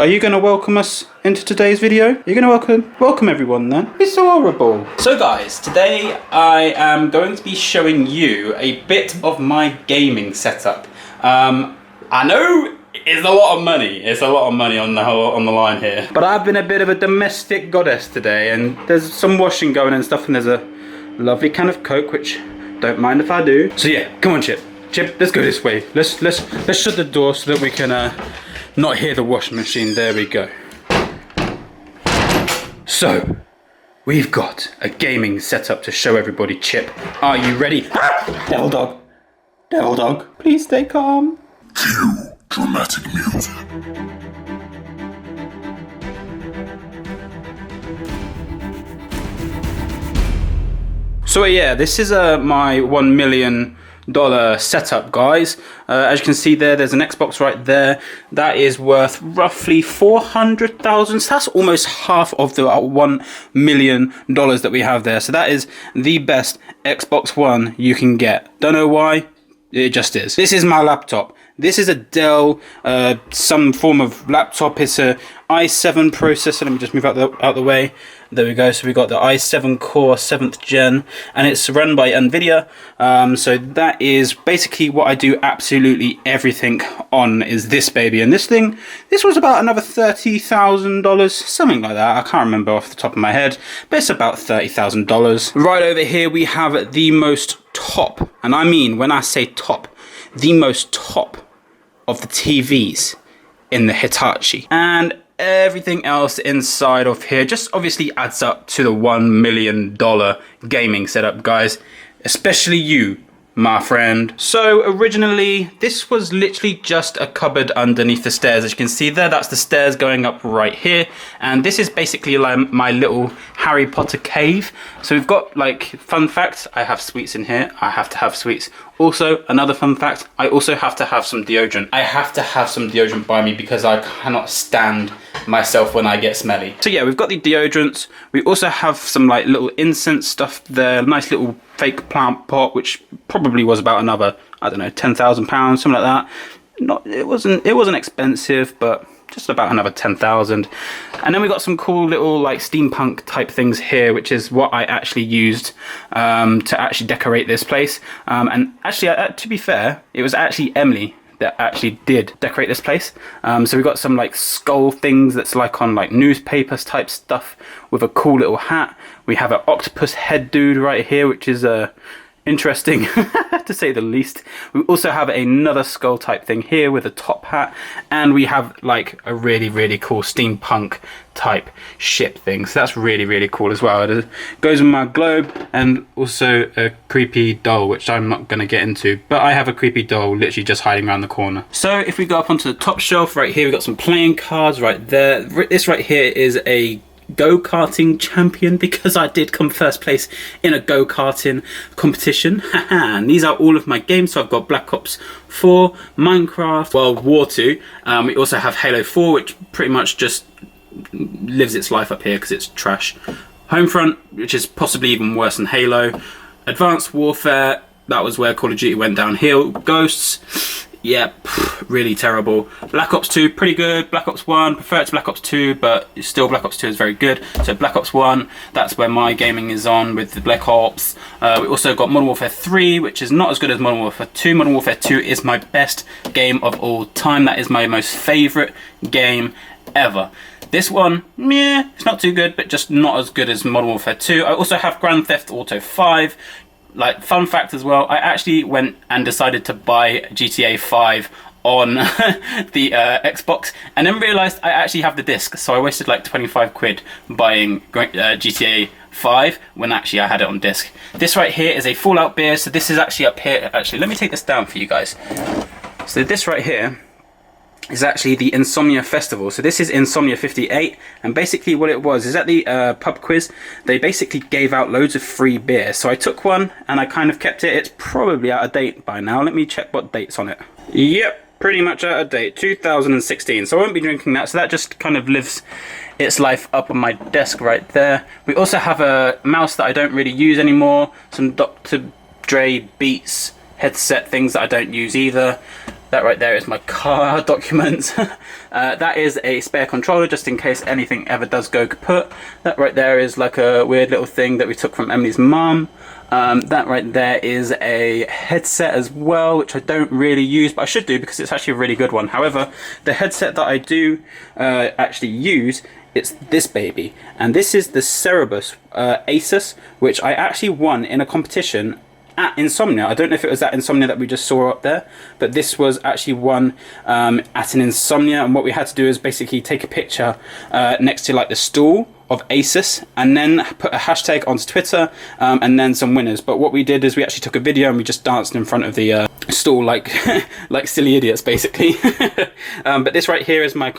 are you going to welcome us into today's video? You're going to welcome everyone then? It's so horrible. So guys, today I am going to be showing you a bit of my gaming setup. I know it's a lot of money. It's a lot of money on the line here. But I've been a bit of a domestic goddess today, and there's some washing going and stuff, and there's a lovely can of Coke, which don't mind if I do. So yeah, come on, Chip, let's go this way. Let's shut the door so that we can not hear the washing machine. There we go. So we've got a gaming setup to show everybody. Chip, are you ready? Ah! Devil dog, please stay calm. Cue dramatic music. So yeah, this is my $1 million setup, guys. As you can see there's an Xbox right there that is worth roughly 400,000. So that's almost half of the $1 million that we have there. So that is the best Xbox One you can get. Don't know why, it just is. This is my laptop. This is a Dell, some form of laptop. It's a i7 processor. Let me just move out the way. There we go. So we got the i7 core 7th gen, and it's run by NVIDIA. So that is basically what I do absolutely everything on, is this baby. And this was about another $30,000, something like that. I can't remember off the top of my head, but it's about $30,000. Right over here we have the most top, and I mean when I say top, the most top of the TVs in the Hitachi, and everything else inside of here just obviously adds up to the $1 million gaming setup, guys, especially you, my friend. So originally this was literally just a cupboard underneath the stairs. As you can see there, that's the stairs going up right here, and this is basically like my little Harry Potter cave. So we've got, like, fun fact, I have sweets in here. I have to have sweets. Also, another fun fact, I also have to have some deodorant. I have to have some deodorant by me because I cannot stand myself when I get smelly. So yeah, we've got the deodorants. We also have some like little incense stuff there, nice little fake plant pot, which probably was about another, I don't know, £10,000, something like that. It wasn't expensive, but just about another 10,000. And then we got some cool little like steampunk type things here, which is what I actually used to actually decorate this place. And actually, to be fair, it was actually Emily that actually did decorate this place. So we got some like skull things that's like on like newspapers type stuff with a cool little hat. We have an octopus head dude right here, which is interesting to say the least. We also have another skull type thing here with a top hat, and we have like a really cool steampunk type ship thing. So that's really cool as well. It goes with my globe, and also a creepy doll, which I'm not going to get into, but I have a creepy doll literally just hiding around the corner. So if we go up onto the top shelf right here, we've got some playing cards right there. This right here is a go-karting champion, because I did come first place in a go-karting competition. And these are all of my games. So I've got Black Ops 4, Minecraft, World War 2. We also have Halo 4, which pretty much just lives its life up here because it's trash. Homefront, which is possibly even worse than Halo. Advanced Warfare, that was where Call of Duty went downhill. Ghosts, yeah, really terrible. Black Ops 2, pretty good. Black Ops 1, prefer it to Black Ops 2, but still Black Ops 2 is very good. So Black Ops 1, that's where my gaming is on with the Black Ops. We also got Modern Warfare 3, which is not as good as Modern Warfare 2. Modern Warfare 2 is my best game of all time. That is my most favourite game ever. This one, meh, it's not too good, but just not as good as Modern Warfare 2. I also have Grand Theft Auto 5. Like, fun fact as well, I actually went and decided to buy GTA 5 on the Xbox, and then realised I actually have the disc, so I wasted like 25 quid buying GTA 5 when actually I had it on disc. This right here is a Fallout beer, so this is actually up here. Actually, let me take this down for you guys. So this right here is actually the Insomnia Festival. So this is Insomnia 58, and basically what it was is at the pub quiz, they basically gave out loads of free beer. So I took one and I kind of kept it. It's probably out of date by now. Let me check what date's on it. Yep, pretty much out of date, 2016. So I won't be drinking that, so that just kind of lives its life up on my desk right there. We also have a mouse that I don't really use anymore, some Dr. Dre Beats headset things that I don't use either. That right there is my car documents. That is a spare controller just in case anything ever does go kaput. That right there is like a weird little thing that we took from Emily's mum. That right there is a headset as well, which I don't really use, but I should do because it's actually a really good one. However, the headset that I do actually use, it's this baby. And this is the Cerebus Asus, which I actually won in a competition at Insomnia. I don't know if it was that Insomnia that we just saw up there, but this was actually one at an Insomnia, and what we had to do is basically take a picture next to like the stool of Asus and then put a hashtag onto Twitter and then some winners. But what we did is we actually took a video and we just danced in front of the stall like like silly idiots basically. But this right here is my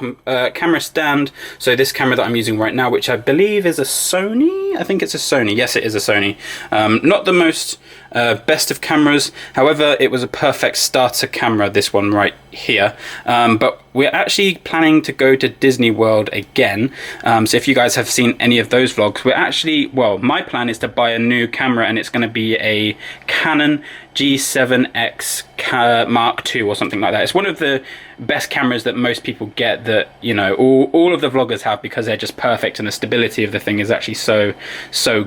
camera stand. So this camera that I'm using right now, which I believe is a Sony, I think it's a Sony. Yes, it is a Sony. Not the most best of cameras, however it was a perfect starter camera, this one right here. But we're actually planning to go to Disney World again, so if you guys have seen any of those vlogs, we're actually, well, my plan is to buy a new camera, and it's going to be a Canon G7X Mark II or something like that. It's one of the best cameras that most people get, that, you know, all of the vloggers have, because they're just perfect, and the stability of the thing is actually so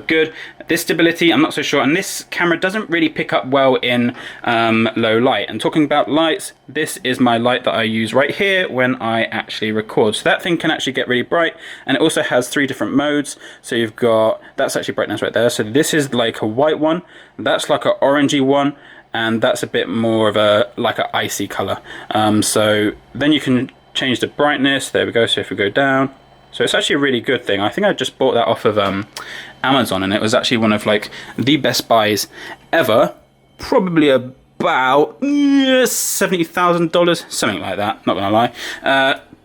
good. This stability, I'm not so sure, and this camera doesn't really pick up well in low light. And talking about lights, this is my light that I use right here when I actually record. So that thing can actually get really bright, and it also has 3 different modes. So you've got, that's actually brightness right there. So this is like a white one, that's like an orangey one, and that's a bit more of a like an icy color. So then you can change the brightness. There we go. So if we go down, so it's actually a really good thing. I think I just bought that off of Amazon, and it was actually one of like the best buys ever. Probably about $70,000, something like that, not gonna lie.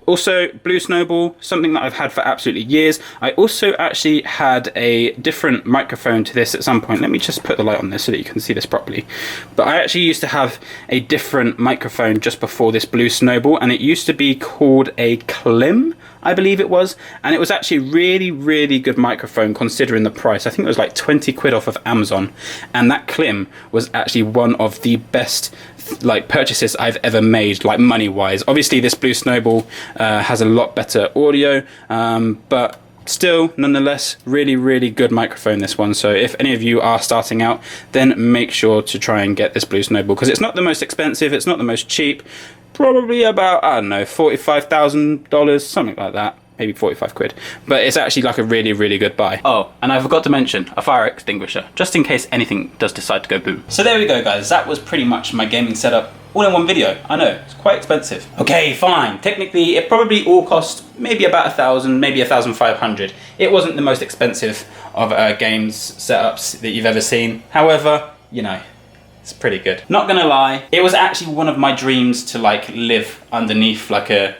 Also, Blue Snowball, something that I've had for absolutely years. I also actually had a different microphone to this at some point. Let me just put the light on this so that you can see this properly. But I actually used to have a different microphone just before this Blue Snowball, and it used to be called a Klim, I believe it was, and it was actually really good microphone considering the price. I think it was like 20 quid off of Amazon, and that Klim was actually one of the best like purchases I've ever made, like money wise. Obviously this Blue Snowball has a lot better audio, but still nonetheless really good microphone, this one. So if any of you are starting out, then make sure to try and get this Blue Snowball, because it's not the most expensive, it's not the most cheap, probably about, I don't know, $45,000, something like that. Maybe 45 quid, but it's actually like a really good buy. Oh, and I forgot to mention a fire extinguisher, just in case anything does decide to go boom. So there we go, guys. That was pretty much my gaming setup all in one video. I know, it's quite expensive. Okay, fine. Technically, it probably all cost maybe about 1,000, maybe 1,500. It wasn't the most expensive of games setups that you've ever seen. However, you know, it's pretty good. Not gonna lie, it was actually one of my dreams to like live underneath like a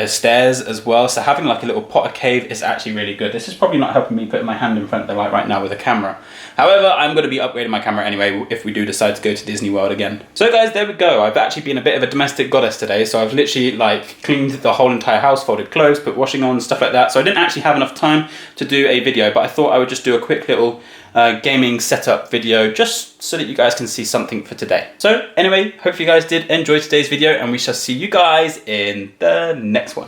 stairs as well, so having like a little Potter cave is actually really good. This is probably not helping me putting my hand in front of the light right now with a camera. However, I'm going to be upgrading my camera anyway if we do decide to go to Disney World again. So guys, there we go. I've actually been a bit of a domestic goddess today, so I've literally like cleaned the whole entire house, folded clothes, put washing on, stuff like that. So I didn't actually have enough time to do a video, but I thought I would just do a quick little gaming setup video just so that you guys can see something for today. So anyway, hopefully you guys did enjoy today's video, and we shall see you guys in the next one.